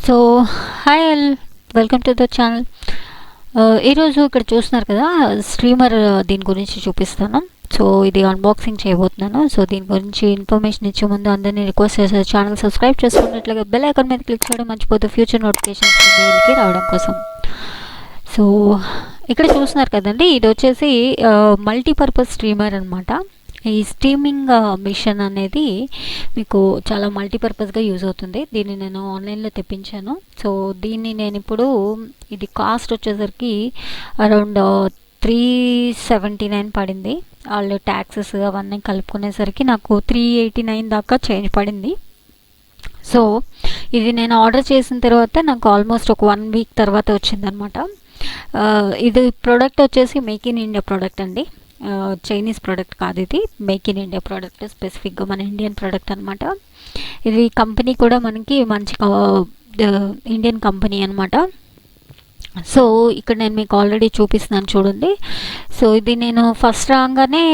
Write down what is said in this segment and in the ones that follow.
So hi all, welcome to the channel. ఈరోజు ఇక్కడ చూస్తున్నారు కదా స్ట్రీమర్, దీని గురించి చూపిస్తాను. సో ఇది అన్బాక్సింగ్ చేయబోతున్నాను. సో దీని గురించి ఇన్ఫర్మేషన్ ఇచ్చే ముందు అందరినీ రిక్వెస్ట్ చేసే ఛానల్ సబ్స్క్రైబ్ చేసుకున్నట్లుగా బెల్ ఐకాన్ మీద క్లిక్ చేయడం మర్చిపోతే ఫ్యూచర్ నోటిఫికేషన్స్ మెయిల్కి రావడం కోసం. సో ఇక్కడ చూస్తున్నారు కదండి, ఇది వచ్చేసి మల్టీపర్పస్ స్ట్రీమర్ అనమాట. ఈ స్ట్రీమింగ్ మిషన్ అనేది మీకు చాలా మల్టీపర్పస్గా యూజ్ అవుతుంది. దీన్ని నేను ఆన్లైన్లో తెప్పించాను. సో దీన్ని నేను ఇప్పుడు, ఇది కాస్ట్ వచ్చేసరికి అరౌండ్ 379 పడింది. వాళ్ళు ట్యాక్సెస్ అవన్నీ కలుపుకునేసరికి నాకు 389 దాకా చేంజ్ పడింది. సో ఇది నేను ఆర్డర్ చేసిన తర్వాత నాకు ఆల్మోస్ట్ ఒక 1 వీక్ తర్వాత వచ్చిందనమాట. ఇది ప్రోడక్ట్ వచ్చేసి మేక్ ఇన్ ఇండియా ప్రోడక్ట్ అండి, చైనీస్ ప్రోడక్ట్ కాదు. ఇది మేక్ ఇన్ ఇండియా ప్రోడక్ట్, స్పెసిఫిక్గా మన ఇండియన్ ప్రోడక్ట్ అనమాట. ఇది కంపెనీ కూడా మనకి మంచి ఇండియన్ కంపెనీ అనమాట. సో ఇక్కడ నేను మీకు ఆల్రెడీ చూపిస్తున్నాను చూడండి. సో ఇది నేను ఫస్ట్ రాగానే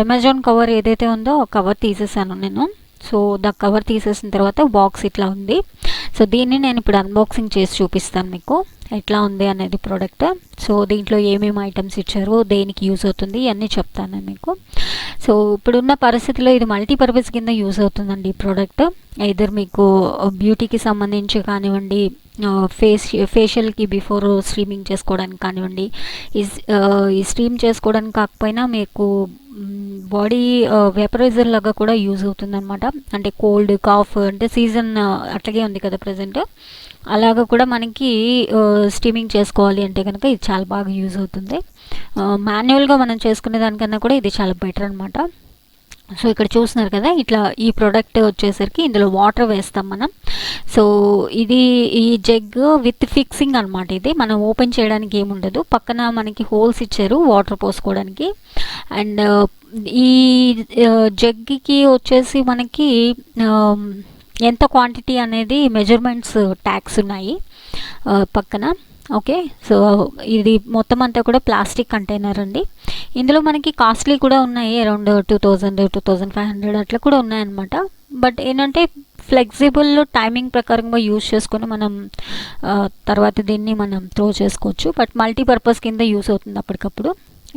అమెజాన్ కవర్ ఏదైతే ఉందో ఆ కవర్ తీసేసాను నేను. సో దా కవర్ తీసేసిన తర్వాత బాక్స్ ఇట్లా ఉంది. సో దీన్ని నేను ఇప్పుడు అన్బాక్సింగ్ చేసి చూపిస్తాను మీకు ఎట్లా ఉంది అనేది ప్రోడక్ట్. సో దీంట్లో ఏమేమి ఐటమ్స్ ఇచ్చారు, దేనికి యూజ్ అవుతుంది ఇవన్నీ చెప్తాను మీకు. సో ఇప్పుడున్న పరిస్థితిలో ఇది మల్టీపర్పస్ కింద యూజ్ అవుతుందండి ఈ ప్రోడక్ట్. ఇద్దరు మీకు బ్యూటీకి సంబంధించి కానివ్వండి, ఫేషియల్కి బిఫోర్ స్ట్రీమింగ్ చేసుకోవడానికి కానివ్వండి, ఈ స్ట్రీమ్ చేసుకోవడానికి కాకపోయినా మీకు బాడీ వేపరైజర్ లాగా కూడా యూజ్ అవుతుంది అనమాట. అంటే కోల్డ్ కాఫ్ అంటే సీజన్ అట్లాగే ఉంది కదా ప్రజెంట్, అలాగా కూడా మనకి స్టీమింగ్ చేసుకోవాలి అంటే కనుక ఇది చాలా బాగా యూజ్ అవుతుంది. మాన్యువల్గా మనం చేసుకునే దానికన్నా కూడా ఇది చాలా బెటర్ అనమాట. సో ఇక్కడ చూస్తున్నారు కదా, ఇట్లా ఈ ప్రోడక్ట్ వచ్చేసరికి ఇందులో వాటర్ వేస్తాం మనం. సో ఇది ఈ జగ్ విత్ ఫిక్సింగ్ అనమాట. ఇది మనం ఓపెన్ చేయడానికి ఏముండదు, పక్కన మనకి హోల్స్ ఇచ్చారు వాటర్ పోసుకోవడానికి. అండ్ ఈ జగ్కి వచ్చేసి మనకి ఎంత క్వాంటిటీ అనేది మెజర్మెంట్స్ ట్యాగ్స్ ఉన్నాయి పక్కన. ఓకే, సో ఇది మొత్తం అంతా కూడా ప్లాస్టిక్ కంటైనర్ అండి. ఇందులో మనకి కాస్ట్లీ కూడా ఉన్నాయి, అరౌండ్ 2000-2500 అట్లా కూడా ఉన్నాయన్నమాట. బట్ ఏంటంటే ఫ్లెక్సిబుల్ టైమింగ్ ప్రకారంగా యూజ్ చేసుకొని మనం తర్వాత దీన్ని మనం త్రో చేసుకోవచ్చు. బట్ మల్టీపర్పస్ కింద యూజ్ అవుతుంది అప్పటికప్పుడు.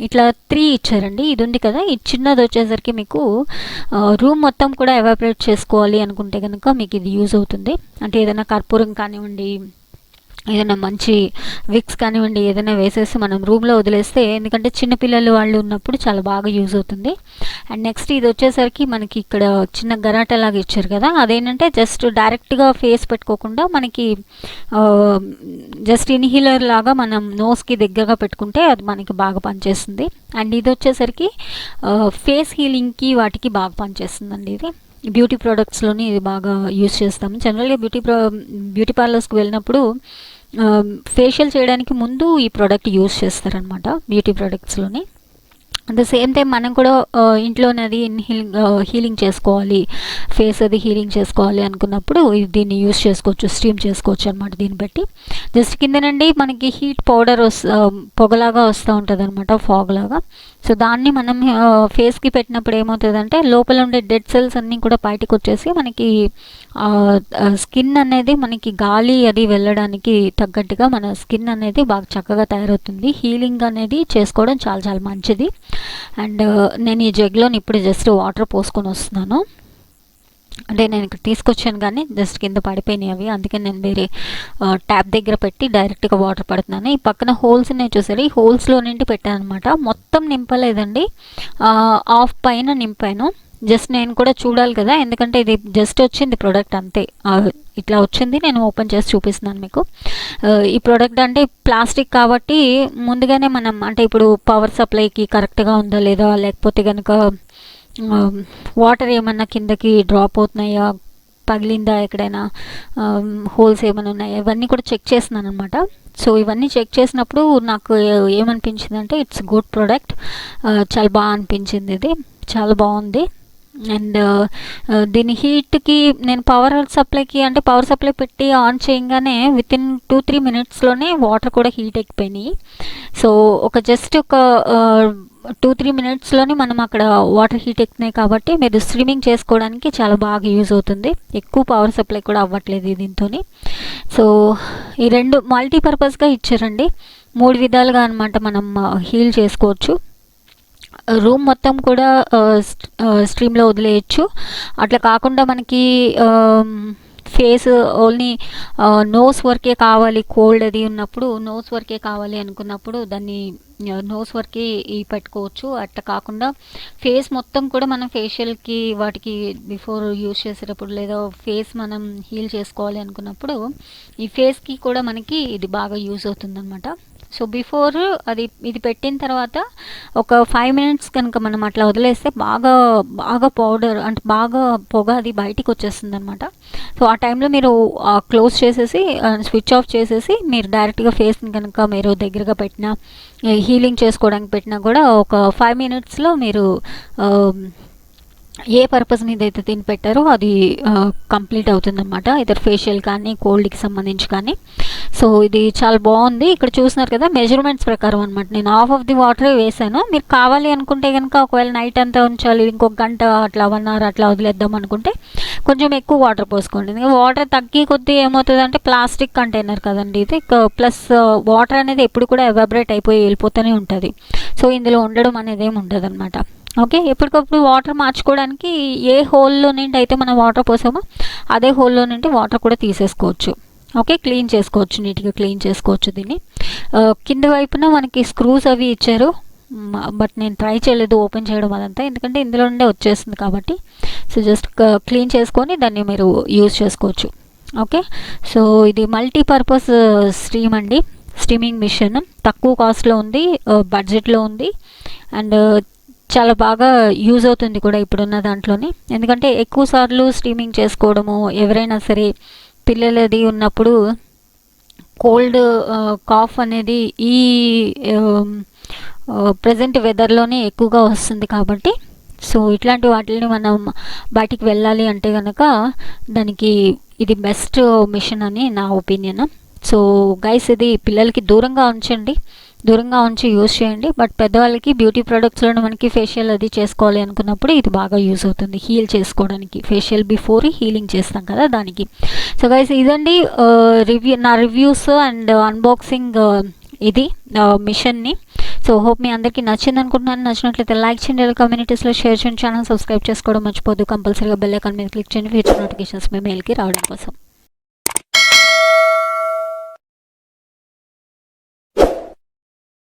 ఇట్లా 3 ఇచ్చారండి. ఇది ఉంది కదా, ఈ చిన్నది వచ్చేసరికి మీకు రూమ్ మొత్తం కూడా ఎవాపరేట్ చేసుకోవాలి అనుకుంటే కనుక మీకు ఇది యూజ్ అవుతుంది. అంటే ఏదైనా కర్పూరం కానివ్వండి, ఏదైనా మంచి విక్స్ కానివ్వండి, ఏదైనా వేసేసి మనం రూమ్లో వదిలేస్తే, ఎందుకంటే చిన్నపిల్లలు వాళ్ళు ఉన్నప్పుడు చాలా బాగా యూజ్ అవుతుంది. అండ్ నెక్స్ట్ ఇది వచ్చేసరికి మనకి ఇక్కడ చిన్న గరాట లాగా ఇచ్చారు కదా, అదేంటంటే జస్ట్ డైరెక్ట్గా ఫేస్ పెట్టుకోకుండా మనకి జస్ట్ ఇన్హీలర్ లాగా మనం నోస్కి దగ్గరగా పెట్టుకుంటే అది మనకి బాగా పనిచేస్తుంది. అండ్ ఇది వచ్చేసరికి ఫేస్ హీలింగ్కి వాటికి బాగా పనిచేస్తుందండి. ఇది బ్యూటీ ప్రోడక్ట్స్లోని ఇది బాగా యూజ్ చేస్తాము. జనరల్గా బ్యూటీ పార్లర్స్కి వెళ్ళినప్పుడు ఫేషియల్ చేయడానికి ముందు ఈ ప్రోడక్ట్ యూజ్ చేస్తారనమాట బ్యూటీ ప్రోడక్ట్స్లోని. అట్ ద సేమ్ టైం మనం కూడా ఇంట్లోనే అది హీలింగ్ చేసుకోవాలి, ఫేస్ అది హీలింగ్ చేసుకోవాలి అనుకున్నప్పుడు దీన్ని యూస్ చేసుకోవచ్చు, స్టీమ్ చేసుకోవచ్చు అనమాట. దీన్ని బట్టి జస్ట్ కిందనండి మనకి హీట్ పౌడర్ పొగలాగా వస్తూ ఉంటుంది అనమాట, ఫాగ్ లాగా. సో దాన్ని మనం ఫేస్కి పెట్టినప్పుడు ఏమవుతుందంటే లోపల ఉండే డెడ్ సెల్స్ అన్నీ కూడా బయటకు వచ్చేసి మనకి స్కిన్ అనేది మనకి గాలి అది వెళ్ళడానికి తగ్గట్టుగా మన స్కిన్ అనేది బాగా చక్కగా తయారవుతుంది. హీలింగ్ అనేది చేసుకోవడం చాలా చాలా మంచిది. అండ్ నేను ఈ జగ్లోని ఇప్పుడు జస్ట్ వాటర్ పోసుకొని వస్తున్నాను. అంటే నేను ఇక్కడ తీసుకొచ్చాను కానీ జస్ట్ కింద పడిపోయినాయి అవి, అందుకే నేను వేరే ట్యాప్ దగ్గర పెట్టి డైరెక్ట్గా వాటర్ పడుతున్నాను. ఈ పక్కన హోల్స్ ఉన్నాయి చూసారు, ఈ హోల్స్లో నుండి పెట్టాను అనమాట. మొత్తం నింపలేదండి, ఆఫ్ పైన నింపాను. జస్ట్ నేను కూడా చూడాలి కదా, ఎందుకంటే ఇది జస్ట్ వచ్చింది ప్రోడక్ట్ అంతే, ఇట్లా వచ్చింది. నేను ఓపెన్ చేసి చూపిస్తున్నాను మీకు. ఈ ప్రోడక్ట్ అంటే ప్లాస్టిక్ కాబట్టి ముందుగానే మనం అంటే ఇప్పుడు పవర్ సప్లైకి కరెక్ట్గా ఉందా లేదా, లేకపోతే కనుక వాటర్ ఏమన్నా కిందకి డ్రాప్ అవుతున్నాయా, పగిలిందా, ఎక్కడైనా హోల్స్ ఏమైనా ఉన్నాయా, ఇవన్నీ కూడా చెక్ చేస్తున్నాను అనమాట. సో ఇవన్నీ చెక్ చేసినప్పుడు నాకు ఏమనిపించింది అంటే ఇట్స్ గుడ్ ప్రోడక్ట్, చాలా బాగా అనిపించింది. ఇది చాలా బాగుంది. అండ్ దీని హీట్కి నేను పవర్ సప్లైకి అంటే పవర్ సప్లై పెట్టి ఆన్ చేయగానే వితిన్ 2-3 మినిట్స్లోనే వాటర్ కూడా హీట్ ఎక్కిపోయినాయి. సో ఒక జస్ట్ ఒక 2-3 మినిట్స్లోనే మనం అక్కడ వాటర్ హీట్ ఎక్కుతున్నాయి కాబట్టి మీరు స్ట్రీమింగ్ చేసుకోవడానికి చాలా బాగా యూజ్ అవుతుంది. ఎక్కువ పవర్ సప్లై కూడా అవ్వట్లేదు దీంతో. సో ఈ రెండు మల్టీపర్పస్గా ఇచ్చారండి. 3 విధాలుగా అనమాట మనం హీల్ చేసుకోవచ్చు. రూమ్ మొత్తం కూడా స్ట్రీమ్లో వదిలేయచ్చు. అట్లా కాకుండా మనకి ఫేస్ ఓన్లీ నోస్ వరకే కావాలి, కోల్డ్ అది ఉన్నప్పుడు నోస్ వరకే కావాలి అనుకున్నప్పుడు దాన్ని నోస్ వరకే పెట్టుకోవచ్చు. అట్లా కాకుండా ఫేస్ మొత్తం కూడా మనం ఫేషియల్కి వాటికి బిఫోర్ యూజ్ చేసేటప్పుడు లేదా ఫేస్ మనం హీల్ చేసుకోవాలి అనుకున్నప్పుడు ఈ ఫేస్కి కూడా మనకి ఇది బాగా యూజ్ అవుతుంది అనమాట. సో బిఫోర్ ఇది పెట్టిన తర్వాత ఒక 5 మినిట్స్ కనుక మనం అట్లా వదిలేస్తే బాగా పౌడర్ అంటే బాగా పొగ అది బయటికి వచ్చేస్తుంది అనమాట. సో ఆ టైంలో మీరు క్లోజ్ చేసేసి స్విచ్ ఆఫ్ చేసేసి మీరు డైరెక్ట్గా ఫేస్ని కనుక మీరు దగ్గరగా పెట్టినా హీలింగ్ చేసుకోవడానికి పెట్టినా కూడా ఒక 5 మినిట్స్లో మీరు ఏ పర్పస్ మీద అయితే దీన్ని పెట్టారో అది కంప్లీట్ అవుతుందన్నమాట. ఇద్దరు ఫేషియల్ కానీ కోల్డ్కి సంబంధించి కానీ. సో ఇది చాలా బాగుంది. ఇక్కడ చూస్తున్నారు కదా మెజర్మెంట్స్ ప్రకారం అనమాట. నేను హాఫ్ ఆఫ్ ది వాటరే వేసాను. మీరు కావాలి అనుకుంటే కనుక ఒకవేళ నైట్ అంతా ఉంచాలి, ఇంకొక గంట అట్లా 1 అవర్ అట్లా వదిలేద్దాం అనుకుంటే కొంచెం ఎక్కువ వాటర్ పోసుకోండి. ఎందుకంటే వాటర్ తగ్గి కొద్దీ ఏమవుతుందంటే ప్లాస్టిక్ కంటైనర్ కదండి ఇది, ప్లస్ వాటర్ అనేది ఎప్పుడు కూడా ఎవాబరేట్ అయిపోయి వెళ్ళిపోతూనే ఉంటుంది. సో ఇందులో ఉండడం అనేది ఏమి ఉండదు అనమాట. ఓకే, ఎప్పటికప్పుడు వాటర్ మార్చుకోవడానికి ఏ హోల్లో నుండి అయితే మనం వాటర్ పోసామో అదే హోల్లో నుండి వాటర్ కూడా తీసేసుకోవచ్చు. ఓకే, క్లీన్ చేసుకోవచ్చు, నీట్గా క్లీన్ చేసుకోవచ్చు దీన్ని. కింద వైపున మనకి స్క్రూస్ అవి ఇచ్చారు, బట్ నేను ట్రై చేయలేదు ఓపెన్ చేయడం అదంతా, ఎందుకంటే ఇందులో నుండే వచ్చేస్తుంది కాబట్టి. సో జస్ట్ క్లీన్ చేసుకొని దాన్ని మీరు యూజ్ చేసుకోవచ్చు. ఓకే, సో ఇది మల్టీపర్పస్ స్ట్రీమ్ అండి, స్ట్రీమింగ్ మిషన్. తక్కువ కాస్ట్లో ఉంది, బడ్జెట్లో ఉంది, అండ్ చాలా బాగా యూజ్ అవుతుంది కూడా ఇప్పుడున్న దాంట్లోని. ఎందుకంటే ఎక్కువ సార్లు స్ట్రీమింగ్ చేసుకోవడము, ఎవరైనా సరే పిల్లలది ఉన్నప్పుడు కోల్డ్ కాఫ్ అనేది ఈ ప్రజెంట్ వెదర్లోనే ఎక్కువగా వస్తుంది కాబట్టి, సో ఇట్లాంటి వాటిని మనం బయటికి వెళ్ళాలి అంటే కనుక దానికి ఇది బెస్ట్ మిషన్ అని నా ఒపీనియన్. సో గైస్, ఇది పిల్లలకి దూరంగా ఉంచండి, దూరంగా ఉంచి యూజ్ చేయండి. బట్ పెద్దవాళ్ళకి బ్యూటీ ప్రొడక్ట్స్లో మనకి ఫేషియల్ అది చేసుకోవాలి అనుకున్నప్పుడు ఇది బాగా యూజ్ అవుతుంది హీల్ చేసుకోవడానికి. ఫేషియల్ బిఫోర్ హీలింగ్ చేస్తాం కదా దానికి. సో గైస్, ఇదండి నా రివ్యూస్ అండ్ అన్బాక్సింగ్ ఇది మిషన్ని. సో హోప్ మీ అందరికీ నచ్చింది అనుకుంటున్నాను. నచ్చినట్లయితే లైక్ చేయండి, కమ్యూనిటీస్లో షేర్ చేయండి, ఛానల్ సబ్స్క్రైబ్ చేసుకోవడం మర్చిపోద్దు. కంపల్సరీగా బెల్ ఐకాన్ మీద క్లిక్ చేయండి ఫ్యూచర్ నోటిఫికేషన్స్ మీ మెయిల్కి రావడం కోసం.